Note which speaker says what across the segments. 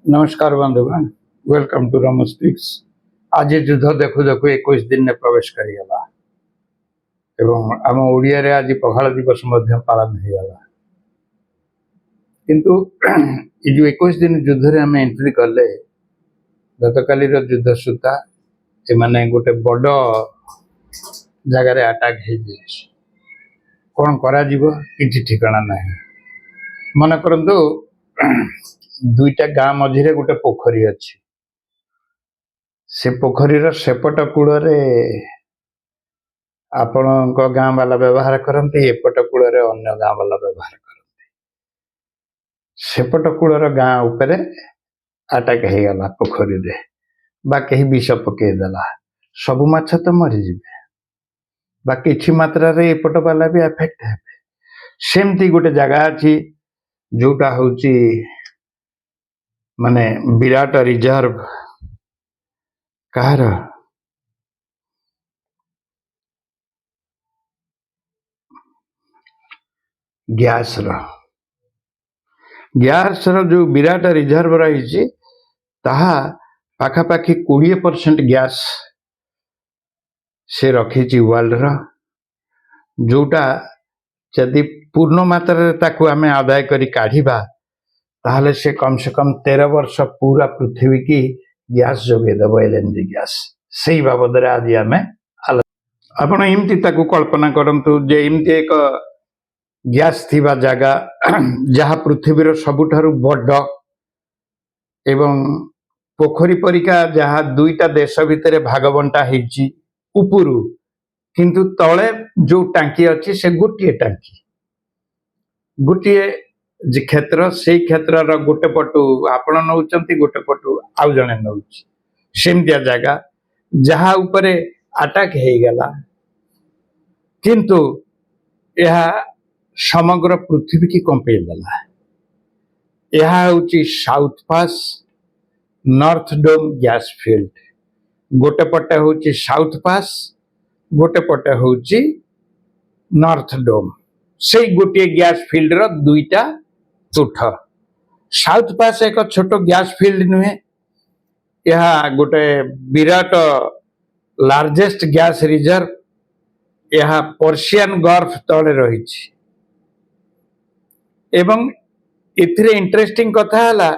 Speaker 1: नमस्कार बंधुगण, welcome to रमो speaks. आज युद्ध देखु देखु 21 दिन ने प्रवेश करिगला एवं आम ओडिया रे आज पखाल दिवस मध्य पालन होगला। किंतु ये जो 21 दिन युद्ध रे आम एंट्री कले गतकाली युद्ध सुता एमाने गोटे बड़ जगार अटैक कौन करा जीवो किछि ठिकाना नहीं। मन करंतु दुईटा गाँ मझिरे गोटे पोखरी अच्छी, से पोखरीर सेपट कूल आपण गाँ वाला व्यवहार करते, एपट कूल अन्य गाँ वाला व्यवहार करते। सेपट कूलर गाँ उपरे अटैक होगला पोखरी रे, बा कहीं विष पकईदेला, सबु माछ तो मरीजे, बा किछि मात्रा रे एपट वाला भी अफेक्ट हे। सेमती गोटे जगह अच्छी जोटा हूँ माने विराट रिजर्व कहार गैस जो विराट रिजर्व रही पाखापाखि 20% गैस से रखी वर्ल्ड जोटा जदि पूर्ण मात्रा ताकू आमे आदाय करी काढ़िबा ताहले से कम 13 वर्ष पूरा पृथ्वी की गैस जोगेदेव, एलएनजी गैस। से बाबद आज आम आपण एमती ताकू कल्पना करंतु जे एमती एक गैस थिबा जगह जहाँ पृथ्वीर सबुठारु बड़ एवं पोखरी परिका जहाँ दुईटा देश भितर भागबंटा होइछि उपरु, किंतु तले जो टांकी अच्छी से गोटे टांकी गोटे क्षेत्र, से क्षेत्र गोटे पटु आपण नौचंती, गोटे पटु आउ जणे नौछि। सेमतिया जगह जहाँ उपरे अटैक होगला, किंतु यह समग्र पृथ्वी की कंपेई देला। यह हूँ साउथ पास नॉर्थ डोम गैस फील्ड, गोटे पटे हूँ साउथ पास, गोटे पटे हूँ नॉर्थ डोम। से गोटे गैस फील्ड रो दुईटा तुठ। साउथ पास एक छोट गैस फील्ड नुहे, यह गोटे विराट लार्जेस्ट गैस रिजर्व, यह पर्शियन गल्फ तले रही। एवं इथिरे इंटरेस्टिंग कथा है,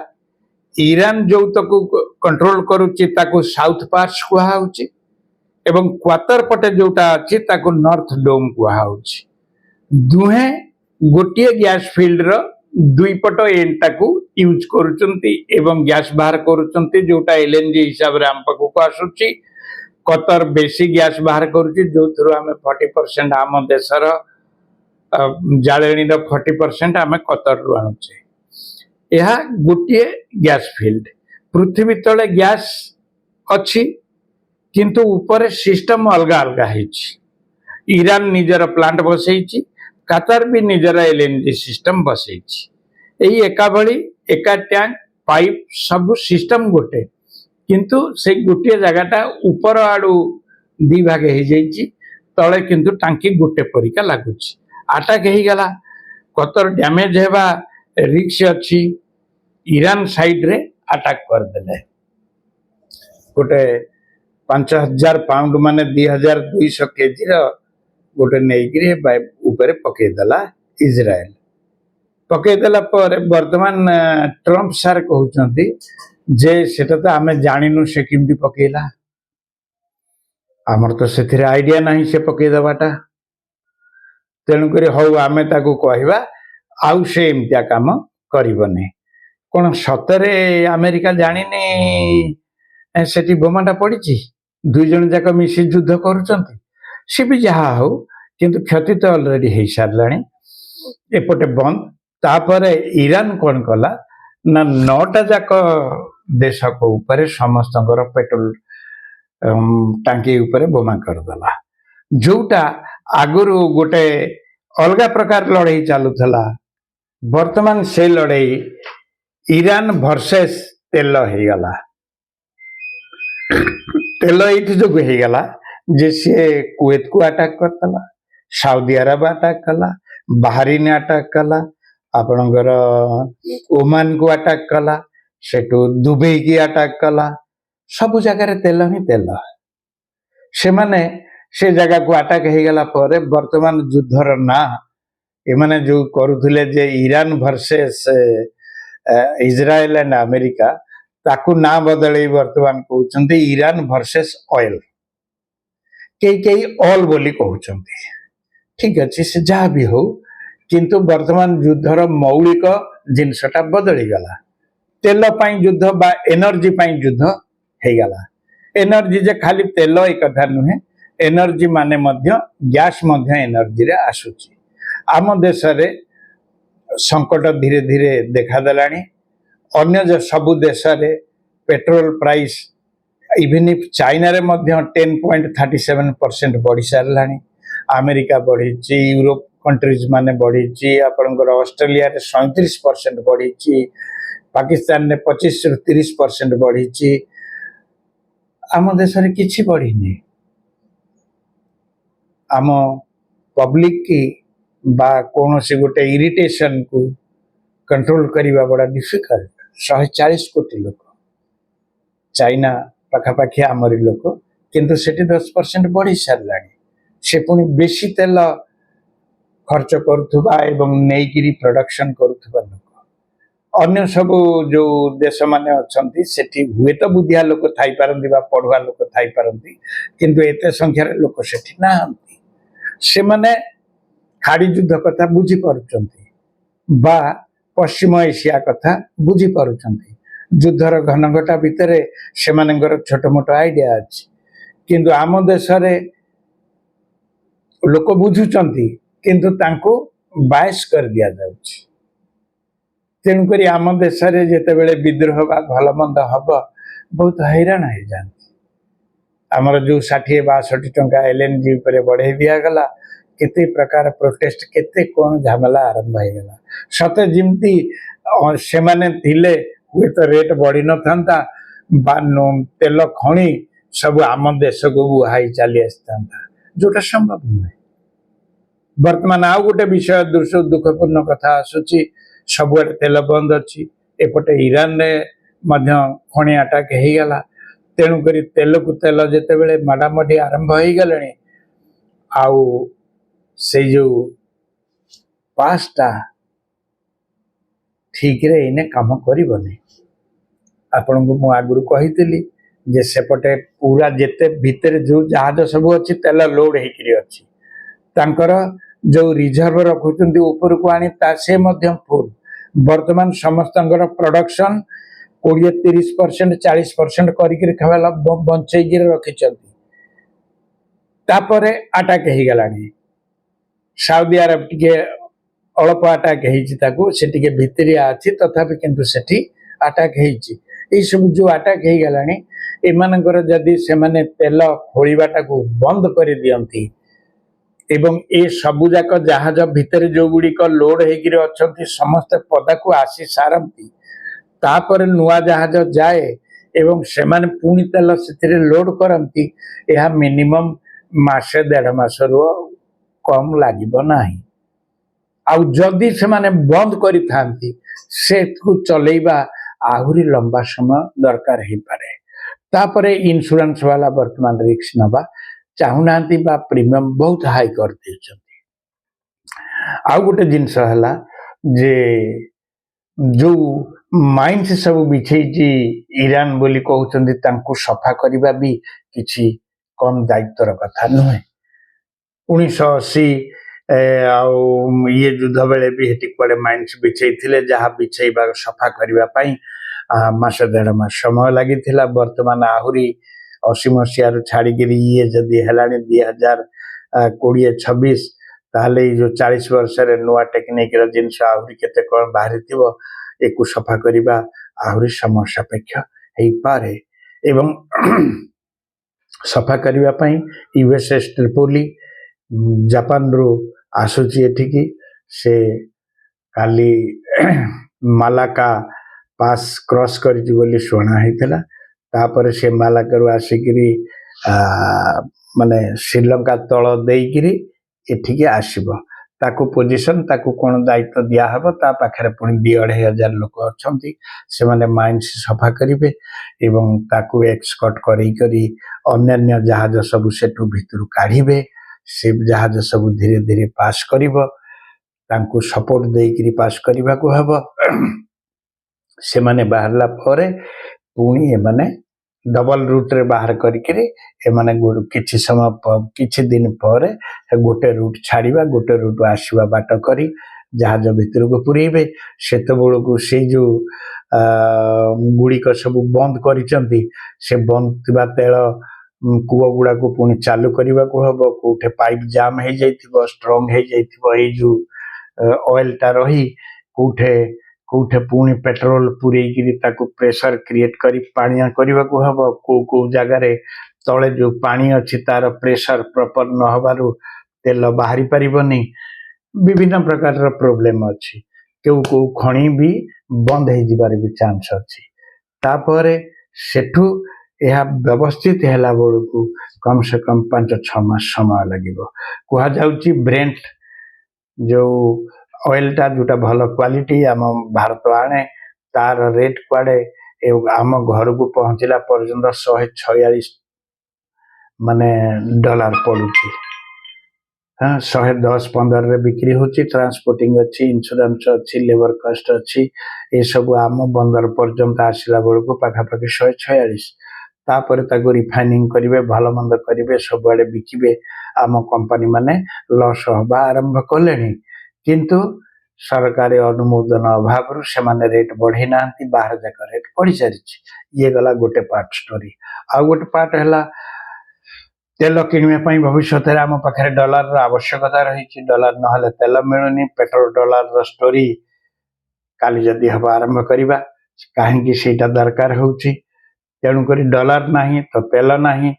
Speaker 1: ईरान जो तक कंट्रोल करुच्ची ताकू साउथ पास कहुच्ची एवं क्वातर पटे जोटा अच्छी ताकू नॉर्थ डोम कहुच्ची। दुहे गोटे गैस फील्ड रो दुई पट एंड ताकू यूज करुचंती एवं गैस बाहर करुचंती, जोटा एलएनजी हिसाब रे हम पाखु आसुची। कतर बेसी गैस बाहर करुची, जो थ्रू आमे 40% आम देशर जाळेणी 40% आमे कतर रु आणुचे। यह गोटे गैस फील्ड, पृथ्वी तले गैस अच्छी किंतु ऊपर सिस्टम अलग अलग है। ईरान निजर प्लांट बसई, कतर भी निजर एलएनजी सिस्टम बसई। यही एका भली एका टैंक पाइप सब सिस्टम गोटे, किंतु से गोटे जगहटा ऊपर आड़ू दी भाग हो जाइए, तले किंतु टांकी गोटे परिका लगुच। अटैक होगला, कतर डैमेज हेबा रिक्स अच्छी। ईरान साइड रे अटैक करदे गोटे 5000 पाउंड माने 2200 केजी गोटे नहींकि ऊपर पकईदेला इजराइल। पकईदेला पर वर्तमान ट्रंप सार कहते जे सेटा तो आमे जानिनु से किमती पकईला, आमर तो से आइडिया नहीं से पकईदेवाटा। तेणुक हौ आमे ताकू कहवा आउ से एमतिया काम करबनी। कौन सतरे अमेरिका जानी सेठी बोमाटा पड़ी, दुई जन जाक मिसी युद्ध करुचंती। सी भी जहाँ हो किंतु क्षति तो ऑलरेडी हो सारे एपटे बंद। तापर ईरान कौन कला ना 9टा जाक देश को ऊपर समस्त पेट्रोल टांकी ऊपर बोमा करदेला, जोटा आगुरु गोटे अलग प्रकार लड़ाई चलुला। वर्तमान से लड़ाई ईरान वर्सेस तेल होगला। तेल ये जो होगला जे सी कुवैत को अटैक करदेला, साउदी अरब अटैक कला, बाहरीन अटैक कला, आपणकर ओमान को अटैक कला। सेठू दुबई की अटैक कला सब जगह तेल ही तेल से माने से जगह को अटैक हो गला पर वर्तमान युद्धर ना एमाने जो करुले जे Iran versus Israel and America ताकू ना बदल वर्तमान कहते ईरान वर्सेस ऑयल कई कई ऑल बोली कहते ठीक अच्छे से जहाँ भी हो किंतु वर्तमान युद्धर मौलिक जिनसटा बदली गला तेल युद्ध बा एनर्जी युद्ध हो गला एनर्जी जे खाली तेल एक कथा नुहे एनर्जी माने मध्य गैस मध्य एनर्जी रे आसुची आम देश रे संकट धीरे धीरे देखा देलानी अन्य जो सबु देश रे petrol price even if China रे मध्य 10.37% बढ़ी सारलानी अमेरिका बढ़ी यूरोप कंट्रीज माने बढ़ी आपनकर ऑस्ट्रेलिया रे 37% बढ़ी पाकिस्तान ने 25 ରୁ 30% बढ़ी आम देश रे किछि बढ़ी आम पब्लिक की बा कौन सी गोटे इरिटेशन को कंट्रोल करने बड़ा डिफिकल्ट 140 कोटी लोक चाइना पाखापाखि आमरी लोक किंतु सेठी 10% बढ़ी सारा से पुणी बेसी तेल खर्च करुवा एवं नहींकि प्रोडक्शन करुवा लोक अन्य सब जो देश माने अच्छी सेठी हुए तो बुद्धिया लोक थाई पारंती बा पढ़ुआ लोक थाई पारंती किंतु एते संख्यार लोक सेठी नाहंती से माने खाड़ी युद्ध कथा बुझी पारुचंती बा पश्चिम एशिया कथा बुझी पारुचंती युद्धर घनघटा भितर से छोट मोट आइडिया अच्छी किंतु आम देश रे लोक बुझुचंती किंतु तांको बायस कर दिया जाउछि तेणुक आम देश रे जेतेबेले विद्रोह बा भल मंद हम बहुत हैरान हो जाती आमर जो 60-62 टंका एलएनजी पर बढ़े दिगला केते प्रकार प्रोटेस्ट केते कौन झमेला आरंभ हो गला सते जिमती से माने थिले हुए तो रेट बढ़ी न था तेल खणी सब आम देश को बुहाई चली आसता जोटा संभव नुहे वर्तमान आउ गोटे विषय दुखपूर्ण कथा आसुची सबुआडे तेल बंद अच्छी एपटे ईरान रे मध्य खणी अटैक हो गला तेणुक तेल को तेल जितेबले माडामाडी आरंभ हो गले आउ से जो पासटा ठीक रे इने काम करबनी आपण को मु आगुरु कहितली जे सेपटे पूरा जेते भीतर जो जहाज सब अच्छी तेल लोड होकरी अच्छी तांकर जो रिजर्व रखुचंती ऊपर को आनी ता से मध्यम फुल वर्तमान समस्त प्रोडक्शन 20-30% 40% करिक खाला बंचेगी रखिचंती तापरे अटैक हो गलानी साउदी अरब टिके अल्प अटैक से भितरिया अच्छी तथापि किंतु सेठी अटैक हो सब जो अटैक हो गलानी एमानकर जदि से माने तेल खोलिबाटा को बंद कर दियंती एवं ए सबुजाक जहाज भितर जो गुड़िक लोड होकर अच्छी समस्त पदा को आसी सारती तापर नुआ जहाज जाए एवं से माने पुणी तेल से लोड करती यह मिनिमम मासे 1.5 मास कम लगे ना आउ जदि से माने बंद करी थांती से को चलेबा आहुरी लंबा समय दरकार हो पारे तापरे इंश्योरेंस वाला वर्तमान रिस्क नबा चाहूना बा प्रीमियम बहुत हाई कर देछंती आउ गोटे जिनस हला जे जो माइंस सब बिछे ईरान बोली कहउचंती तांको सफा करबा भी किछि कम दायित्वर कथा नुहे 1980 ये युद्ध बेले भी हेटी पड़े माइंस बिछे जहाँ बिछेबा सफा करने मास 1.5 मास समय लगी वर्तमान आहुरी 80 मसीह छाड़िकी ये जदि है 2020-26 ताहले जो 40 वर्ष नुआ टेक्निक जिनस आहरी केते कौन बाहरी थी एक सफा करने आहरी समय सापेक्ष हो पारे एवं सफा करने यूएसएस ट्रिपोली जापान रू आसुची एठिकी से काली मालाका पास क्रॉस करी बोली शुणा होता तापर से मालाका आसिकी माने श्रीलंका तल देकिरी एठिकी आसीबो ताकू पोजीशन ताकू कौन दायित्व दिया हबो ता पाखरे पुणी 2,500 लोक अछंती से माने माइंस सफा करिवे एवं ताकू एक्सकॉर्ट करी अन्य जहाज सब सेठू भितरु काढिबे से जहाज सब धीरे धीरे पास करिवो तांकू सपोर्ट देइकरी पास करिबा को हबो से माने बाहरला परे पुणी एमाने डबल रूट रे बाहर करिकरी एमाने किछि समय किछि दिन पर गोटे रूट छाड़िबा गोटे रूट आसीबा बाट करी जहाज भितर को पुरेबे सेत बेलू से जो गुड़िक सब बंद करिसंती से बंद थिबा तेल कूଅ गुड़ा को पुणी चालू करने को हम कौटे पाइप जाम हो जाइथिबो स्ट्रॉन्ग हो जाइथिबो ए जो ऑयल टा रही कौटे कौटे पुणी पेट्रोल पूरेकी ताकू प्रेशर क्रिएट करी पानिया करने को हम को जगार तले जो पानी अच्छी तार प्रेशर प्रॉपर न हबारु तेल बाहरी पारिबनी विभिन्न प्रकार प्रोब्लेम अच्छी केउ को खणी भी बंद हो जिबार भी चांस अच्छी तापरे सेठू यह व्यवस्थित है बेलू कम से कम 5-6 मास समय लगे कह जाउची ब्रेंट जो ऑयल टा जोटा भल क्वालिटी आम भारत आने तार रेट कुआडे आम घर को पहुंचला पर्यंत 146 माने डॉलर पड़ुची हाँ 110-15 रे बिक्री होची ट्रांसपोर्टिंग अच्छी इंश्योरेंस अच्छी लेबर कॉस्ट अच्छी ये सब आम बंदर पर्यंत आसला बेलू पाखापाखि 146 तापर ताको रिफाइनिंग करिवे भल मंद करिवे सबआडे बिकिबे आम कंपनी माने लॉस हबा आरंभ कलेनी किंतु सरकारी अनुमोदन अभाव से माने रेट बढ़े नांती बाहर जाक रेट बढ़ी सारिछि ये गला गोटे पार्ट स्टोरी आ गोटे पार्ट हैला तेल किणवा भविष्य में आम पाखे डॉलर आवश्यकता रही डॉलर ना तेल मिलूनी पेट्रोल डॉलर स्टोरी काली जदि हम आरंभ करवा कहीं सेटा दरकार होउची तेणुक डॉलर नहीं तो तेल नहीं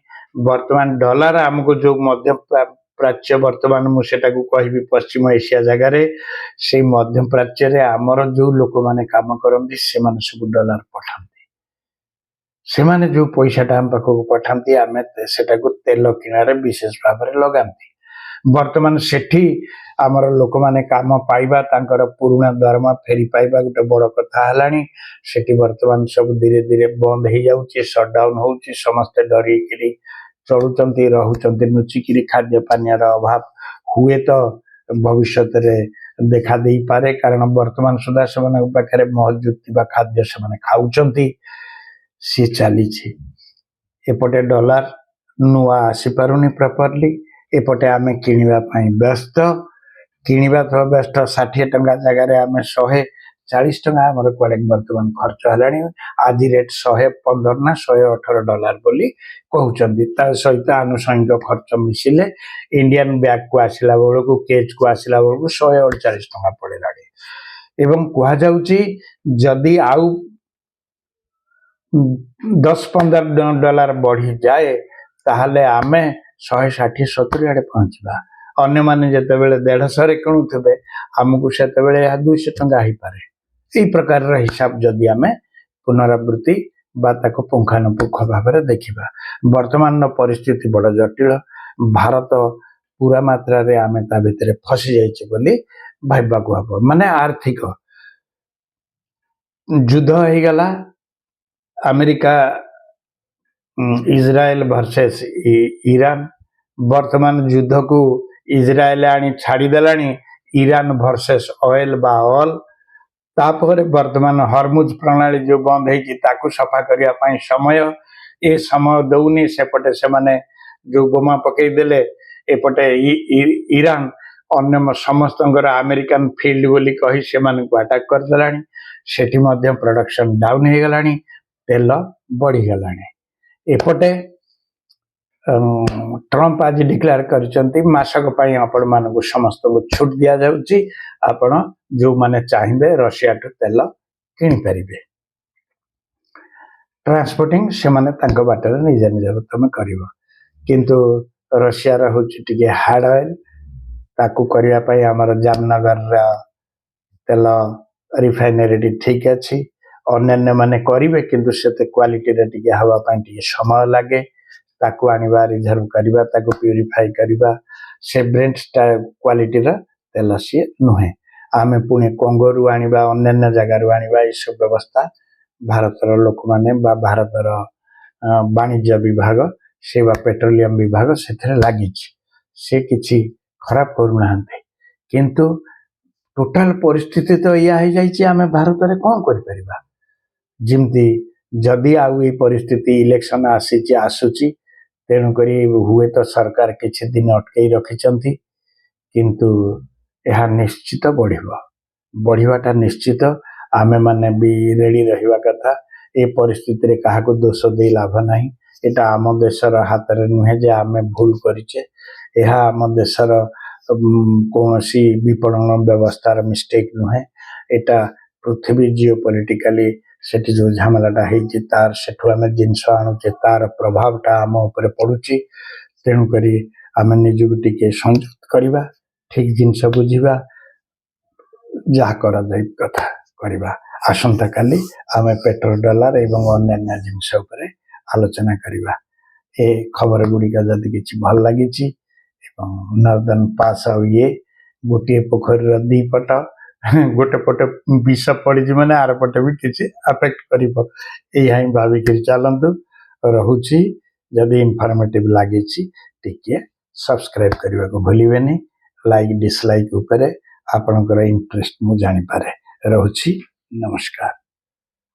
Speaker 1: वर्तमान डॉलर आमको जो मध्य प्राच्य वर्तमान मुझे कहि पश्चिम एशिया जगार से मध्य प्राच्य रे आमर जो लोक मैंने काम करती से सब डॉलर पठाती से माने जो पैसाटा आम पाखक पठाती आम से तेल किणारे विशेष भाव में लगाती वर्तमान सेठी आमर लोक मैंने काम पाइबा तांकर पुराना दरमा फेरी पाइबा गोटे बड़ कथा है सेठी वर्तमान सब धीरे धीरे बंद हो जाऊँगी सटडाउन होउची समस्ते डरिकी चलुचंती रहउचंती नुचिकी खाद्य पानीय अभाव हुए तो भविष्य देखा दे पारे कारण वर्तमान सुधा से पाखे मौजूद थी खाद्य से खाऊंती सी चली एपटे डॉलर नुआ आसी पारुनी प्रॉपर्ली एपटे आम किणवा व्यस्त किणवा तो व्यस्त 60 टंका जगह आम 140 टंका आमर कड़े बर्तमान खर्च है आज रेट 115 ना 118 डॉलर बोली कहते सहित आनुषंगिक खर्च मिसिले इंडियन बैग को आसला बेलू केज को आसला बेलू 148 टंका पड़ेगा एवं कहुची जदि आउ 10-15 डॉलर बढ़ी जाए ताहले आमे 160-70 आड़े पहुंचवा अन्य माने जते बेले 150 किणुथे आमको से 200 टंका हो पारे यही प्रकार हिसाब जदि आमे पुनरावृत्ति बात पुंखानुपुंख भाव में देखा वर्तमान परिस्थिति बड़ जटिल भारत पूरा मात्रा रे आमे ता भितर फसी जाइए बोली भाबा को हम माने आर्थिक युद्ध हो गला अमेरिका इजराइल वर्सेस ईरान वर्तमान युद्ध को इजराइल आनी छाड़ीदेला ईरान वर्सेस ऑयल बा ऑल तापर वर्तमान हरमुज प्रणाली जो बंद है सफा करने समय ए समय दौनी सेपटे से माने जो बोमा पकईदेले एपटे ईरान अन्य समस्त अमेरिकन फील्ड बोली कही से अटाक करदेला सेठी मध्य प्रोडक्शन डाउन हो गला तेल बढ़ीगला एपटे ट्रंप आज डिक्लेयर करचंती मासक पई आपण मानक समस्त को छूट दिया जाउची आपण जो माने चाहिए रशिया टू तेल किनि परिबे ट्रांसपोर्टिंग से माने तांको बाटर निज निज तुम करिवो किंतु रशिया रा होची टिके हार्ड ऑयल ताकू करिया पई हमर जामनगर रा तेल रिफाइनरी ठीक अच्छी अन्य माने करिवे किंतु सेते क्वालिटी रे टिके हवा पई टिके समय लागे ताकू आनिबा रिजर्व करिबा ताकू प्यूरिफाई करिबा से ब्रेंट क्वालिटी रा तेल सी नुहे आमे पुणे कंगोरू आनिबा अन्य जगार आनिबा ये सब व्यवस्था भारतर लोक माने बा भारतर वाणिज्य विभाग से पेट्रोलियम विभाग से लगी से किसी खराब करूना किंतु टोटाल परिस्थिति तो या हो जाइए आम भारत में कौन कर जमती जदि आउ ये परिस्थिति इलेक्शन आसूची तेणुक हुए तो सरकार किसी दिन अटकई रखिंट किंतु यह निश्चित बढ़ाटा निश्चित आमे माने भी रेडी रहिबा कथा ए परिस्थिति रे काहा को दोष दे लाभ नहीं एटा आम देशर हाथ रे नुहे जे आमे भूल करिचे यह आम देशर कौनसी विपणन व्यवस्थार मिस्टेक नुहे एटा पृथ्वी जिओपॉलिटिकली सेठी जो झमेलाटा है तार सेठु आमे जिनस आणुचे तार प्रभावटा आम ऊपर पड़ुची तेणु करी आमे निजुक टिके संयत करबा ठीक जिनस बुझिबा जहाँ करा जाय कथा करबा आसंता काली आमे पेट्रोल डॉलर एवं अन्य जिनस ऊपर आलोचना करबा ए खबर गुड़िका जदि किछि भल लागिछि नर्दन पास ये गोटे पोखर दी पट गोटे पटे विष पड़ी मैंने आर पटे भी किसी अफेक्ट कर भाविक चलतु रोचे जदि इनफॉर्मेटिव लगी टिके सब्सक्राइब करने को भूलें लाइक डिसलाइक उपरे आपणकर इंटरेस्ट मु जानी पारे रोची नमस्कार।